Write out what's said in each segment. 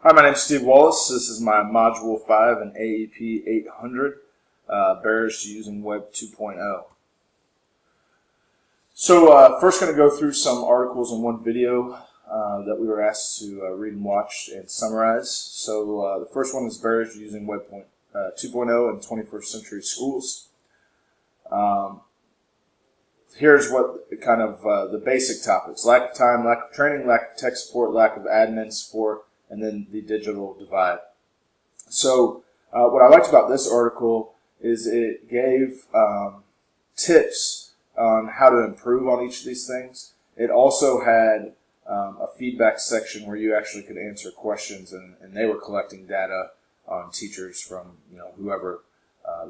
Hi, my name is Steve Wallace. This is my Module 5 in AEP 800, Barriers to Using Web 2.0. So first going to go through some articles in one video that we were asked to read and watch and summarize. So the first one is Barriers to Using Web 2.0 in 21st Century Schools. Here's what kind of the basic topics: lack of time, lack of training, lack of tech support, lack of admin support, and then the digital divide. So what I liked about this article is it gave tips on how to improve on each of these things. It also had a feedback section where you actually could answer questions, and they were collecting data on teachers from whoever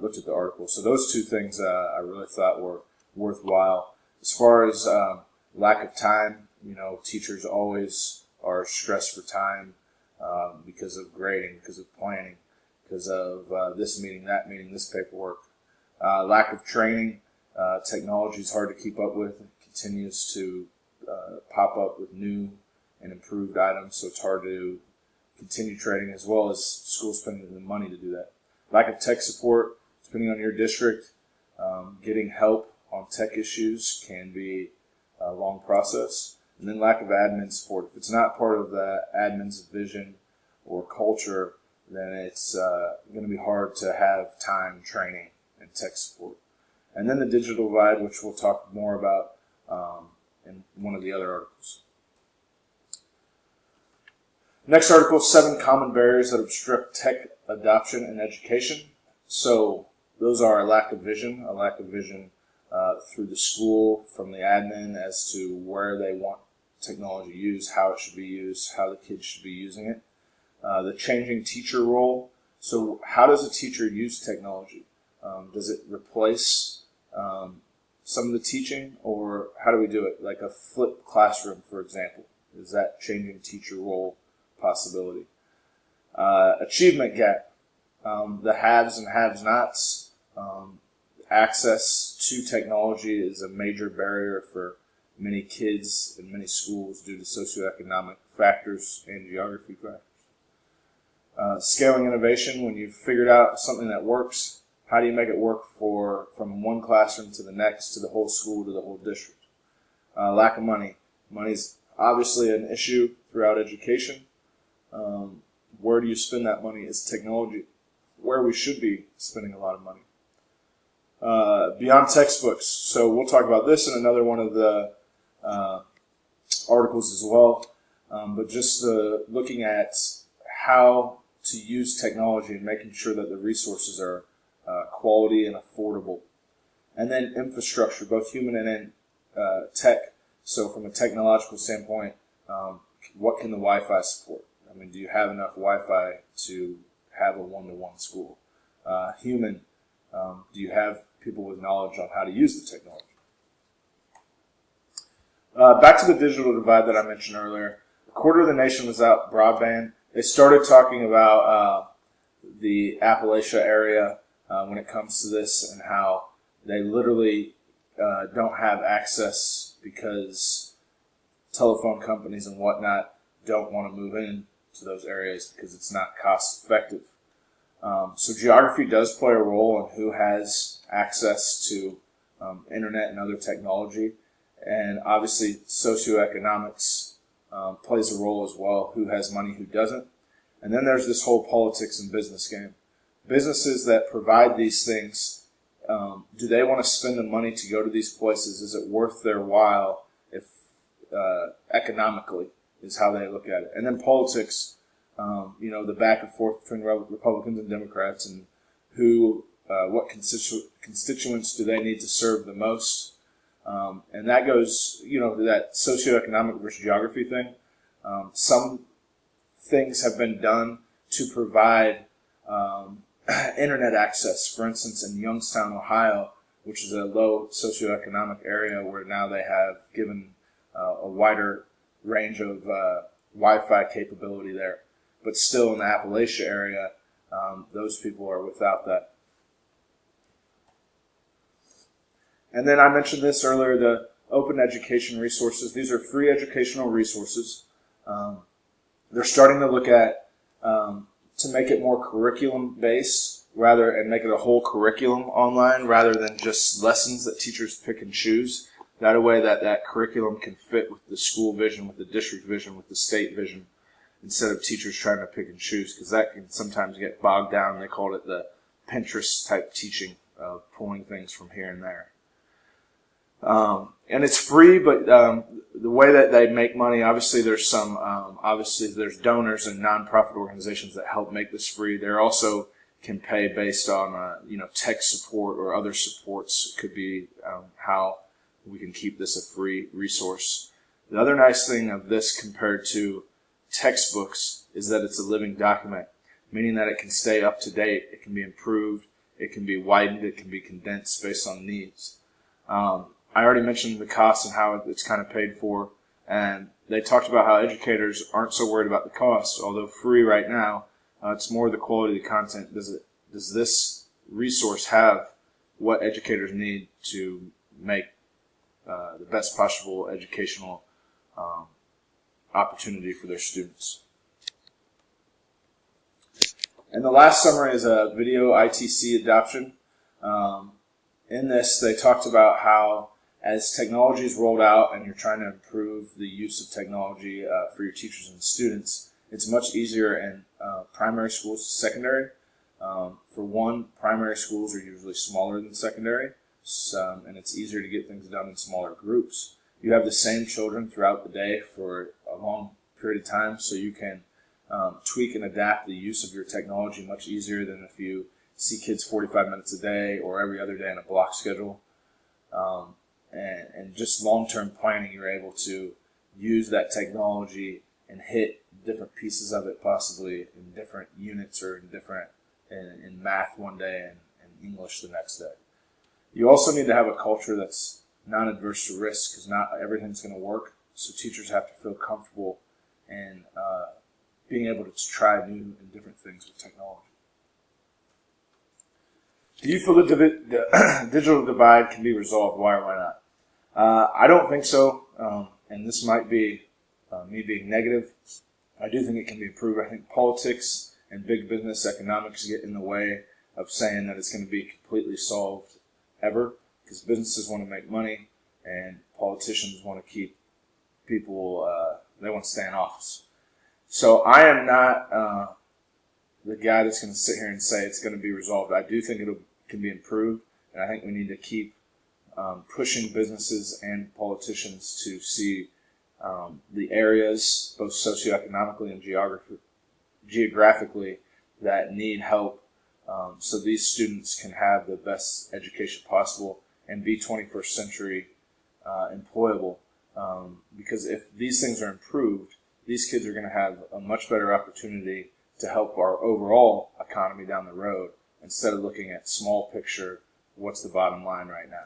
looked at the article. So those two things I really thought were worthwhile. As far as lack of time, teachers always are stressed for time. Because of grading, because of planning, because of this meeting, that meeting, this paperwork. Lack of training. Technology is hard to keep up with. It continues to pop up with new and improved items, so it's hard to continue training, as well as schools spending the money to do that. Lack of tech support, depending on your district. Getting help on tech issues can be a long process. And then lack of admin support. If it's not part of the admin's vision or culture, then it's going to be hard to have time, training, and tech support. And then the digital divide, which we'll talk more about in one of the other articles. Next article, 7 common barriers that obstruct tech adoption in education. So those are a lack of vision through the school, from the admin as to where they want technology used, how it should be used, how the kids should be using it. The changing teacher role. So how does a teacher use technology? Does it replace some of the teaching, or how do we do it? Like a flipped classroom, for example. Is that changing teacher role possibility? Achievement gap. The haves and have-nots. Access to technology is a major barrier for many kids in many schools due to socioeconomic factors and geography factors. Scaling innovation. When you've figured out something that works, how do you make it work from one classroom to the next, to the whole school, to the whole district? Lack of money. Money is obviously an issue throughout education. Where do you spend that money? Is technology where we should be spending a lot of money? Beyond textbooks. So we'll talk about this in another one of the articles as well. But just looking at how to use technology and making sure that the resources are quality and affordable. And then infrastructure, both human and tech. So from a technological standpoint, what can the Wi-Fi support? I mean, do you have enough Wi-Fi to have a one-to-one school? Human, do you have people with knowledge on how to use the technology? Back to the digital divide that I mentioned earlier. A quarter of the nation without broadband. They started talking about the Appalachia area when it comes to this, and how they literally don't have access because telephone companies and whatnot don't want to move in to those areas because it's not cost effective. So geography does play a role in who has access to internet and other technology. And obviously socioeconomics plays a role as well, who has money, who doesn't. And then there's this whole politics and business game. Businesses that provide these things, do they want to spend the money to go to these places? Is it worth their while if economically is how they look at it? And then politics, the back and forth between Republicans and Democrats, and what constituents do they need to serve the most? And that goes, to that socioeconomic versus geography thing. Some things have been done to provide internet access. For instance, in Youngstown, Ohio, which is a low socioeconomic area, where now they have given a wider range of Wi-Fi capability there. But still in the Appalachia area, those people are without that. And then I mentioned this earlier, the open education resources. These are free educational resources. They're starting to look at to make it more curriculum-based and make it a whole curriculum online rather than just lessons that teachers pick and choose. That way that curriculum can fit with the school vision, with the district vision, with the state vision, instead of teachers trying to pick and choose, because that can sometimes get bogged down. They called it the Pinterest-type teaching, pulling things from here and there. And it's free, but the way that they make money, obviously there's there's donors and nonprofit organizations that help make this free. They also can pay based on tech support or other supports. It could be how we can keep this a free resource. The other nice thing of this compared to textbooks is that it's a living document, meaning that it can stay up to date, it can be improved, it can be widened, it can be condensed based on needs. I already mentioned the cost and how it's kind of paid for, and they talked about how educators aren't so worried about the cost. Although free right now, it's more the quality of the content. Does this resource have what educators need to make the best possible educational opportunity for their students? And the last summary is a video ITC adoption. In this, they talked about how as technology is rolled out and you're trying to improve the use of technology for your teachers and students, it's much easier in primary schools to secondary. For one, primary schools are usually smaller than secondary, and it's easier to get things done in smaller groups. You have the same children throughout the day for a long period of time, so you can tweak and adapt the use of your technology much easier than if you see kids 45 minutes a day or every other day in a block schedule. And just long-term planning, you're able to use that technology and hit different pieces of it possibly in different units or in math one day and English the next day. You also need to have a culture that's not adverse to risk, because not everything's going to work. So teachers have to feel comfortable in being able to try new and different things with technology. Do you feel the digital divide can be resolved? Why or why not? I don't think so, and this might be me being negative. I do think it can be improved. I think politics and big business economics get in the way of saying that it's going to be completely solved ever, because businesses want to make money and politicians want to keep people, they want to stay in office. So I am not the guy that's going to sit here and say it's going to be resolved. I do think it can be improved, and I think we need to keep pushing businesses and politicians to see the areas, both socioeconomically and geographically, that need help, so these students can have the best education possible and be 21st century employable. Because if these things are improved, these kids are going to have a much better opportunity to help our overall economy down the road, instead of looking at small picture, what's the bottom line right now.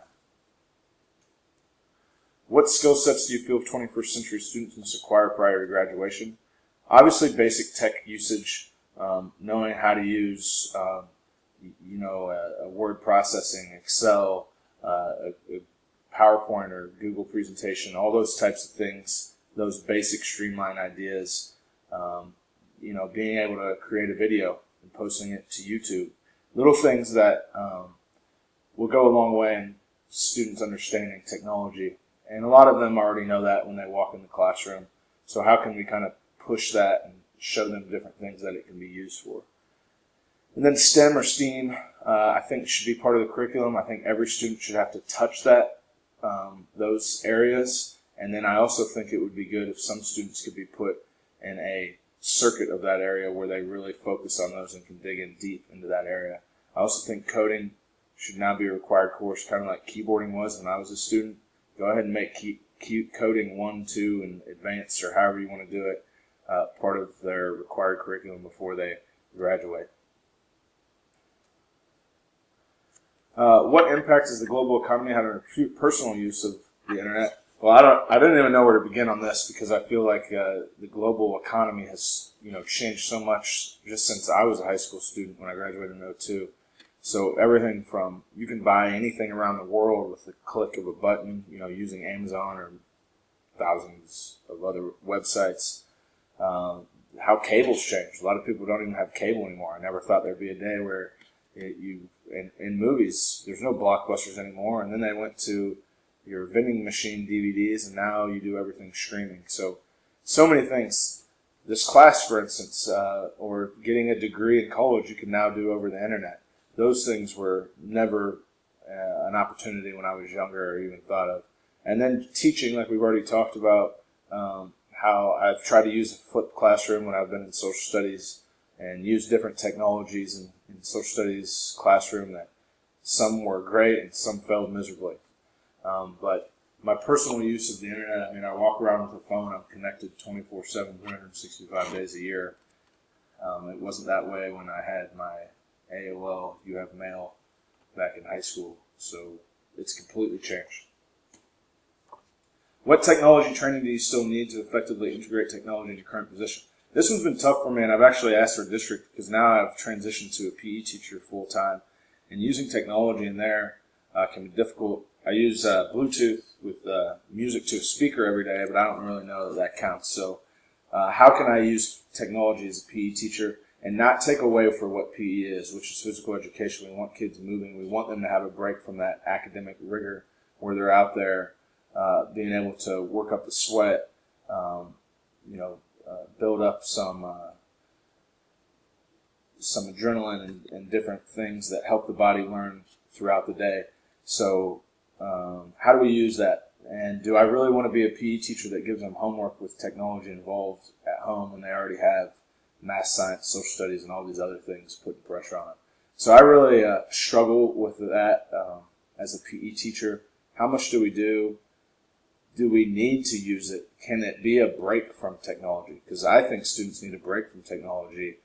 What skill sets do you feel 21st century students must acquire prior to graduation? Obviously, basic tech usage, knowing how to use, a word processing, Excel, a PowerPoint or Google presentation, all those types of things, those basic streamline ideas, being able to create a video and posting it to YouTube. Little things that will go a long way in students understanding technology. And a lot of them already know that when they walk in the classroom. So how can we kind of push that and show them different things that it can be used for? And then STEM or STEAM, I think should be part of the curriculum. I think every student should have to touch those areas. And then I also think it would be good if some students could be put in a circuit of that area where they really focus on those and can dig in deep into that area. I also think coding should now be a required course, kind of like keyboarding was when I was a student. Go ahead and make coding 1, 2, and advanced, or however you want to do it, part of their required curriculum before they graduate. What impact has the global economy had on your personal use of the internet? Well, I didn't even know where to begin on this, because I feel like the global economy has changed so much just since I was a high school student when I graduated in 2002. So everything from, you can buy anything around the world with the click of a button, using Amazon or thousands of other websites. How how cables changed. A lot of people don't even have cable anymore. I never thought there'd be a day where in movies, there's no blockbusters anymore. And then they went to your vending machine DVDs, and now you do everything streaming. So many things. This class, for instance, or getting a degree in college, you can now do over the internet. Those things were never an opportunity when I was younger or even thought of. And then teaching, like we've already talked about, how I've tried to use a flipped classroom when I've been in social studies and use different technologies in social studies classroom that some were great and some failed miserably. But my personal use of the internet, I mean, I walk around with a phone. I'm connected 24/7, 365 days a year. It wasn't that way when I had my AOL, you have mail, back in high school. So it's completely changed. What technology training do you still need to effectively integrate technology in your current position? This one's been tough for me, and I've actually asked our district because now I've transitioned to a PE teacher full-time, and using technology in there can be difficult. I use Bluetooth with music to a speaker every day, but I don't really know that counts. So how can I use technology as a PE teacher and not take away from what PE is, which is physical education? We want kids moving. We want them to have a break from that academic rigor where they're out there being able to work up the sweat, build up some adrenaline and different things that help the body learn throughout the day. So how do we use that? And do I really want to be a PE teacher that gives them homework with technology involved at home when they already have math, science, social studies, and all these other things putting pressure on them? So I really struggle with that as a PE teacher. How much do we do? Do we need to use it? Can it be a break from technology? Because I think students need a break from technology.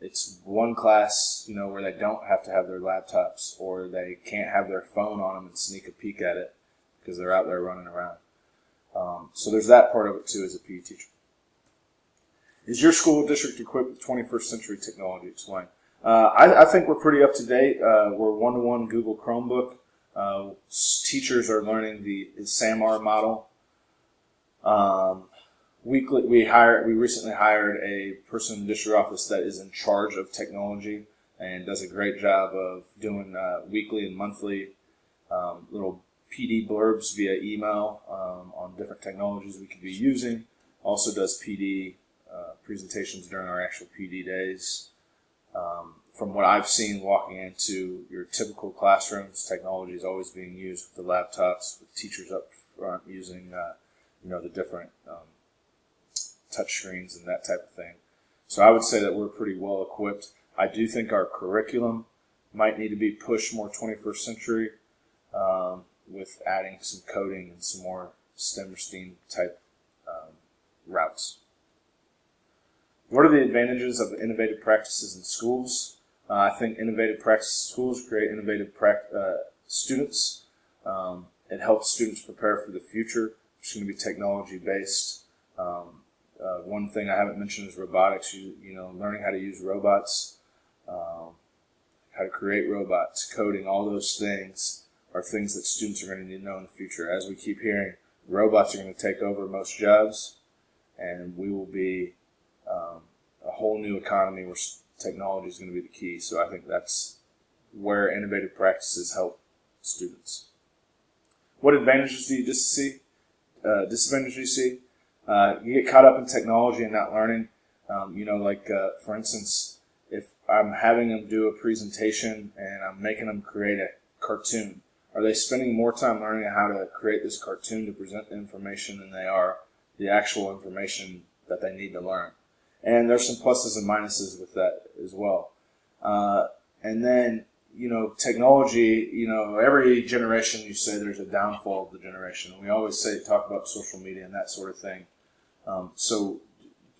It's one class, where they don't have to have their laptops or they can't have their phone on them and sneak a peek at it because they're out there running around. So there's that part of it too as a PE teacher. Is your school district equipped with 21st century technology? Explain. I think we're pretty up to date. We're one-to-one Google Chromebook. Teachers are learning the SAMR model. We recently hired a person in the district office that is in charge of technology and does a great job of doing weekly and monthly little PD blurbs via email on different technologies we could be using. Also does PD presentations during our actual PD days. From what I've seen walking into your typical classrooms, technology is always being used with the laptops, with teachers up front using the different touch screens and that type of thing. So I would say that we're pretty well equipped. I do think our curriculum might need to be pushed more 21st century with adding some coding and some more STEM or STEAM type routes. What are the advantages of innovative practices in schools? I think innovative practices in schools create innovative students. It helps students prepare for the future, which is going to be technology based. One thing I haven't mentioned is robotics. Learning how to use robots, how to create robots, coding, all those things are things that students are going to need to know in the future. As we keep hearing, robots are going to take over most jobs, and we will be a whole new economy where technology is going to be the key. So I think that's where innovative practices help students. What advantages do you see? Disadvantages do you see? You get caught up in technology and not learning. For instance, if I'm having them do a presentation and I'm making them create a cartoon, are they spending more time learning how to create this cartoon to present the information than they are the actual information that they need to learn? And there's some pluses and minuses with that as well. And then, technology, every generation you say there's a downfall of the generation. We always talk about social media and that sort of thing. So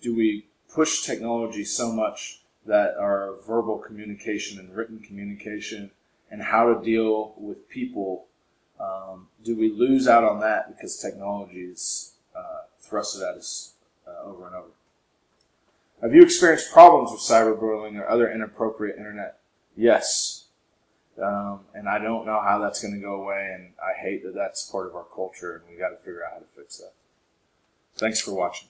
do we push technology so much that our verbal communication and written communication and how to deal with people, do we lose out on that because technology is thrusted at us over and over? Have you experienced problems with cyberbullying or other inappropriate internet? Yes. And I don't know how that's going to go away, and I hate that that's part of our culture, and we got to figure out how to fix that. Thanks for watching.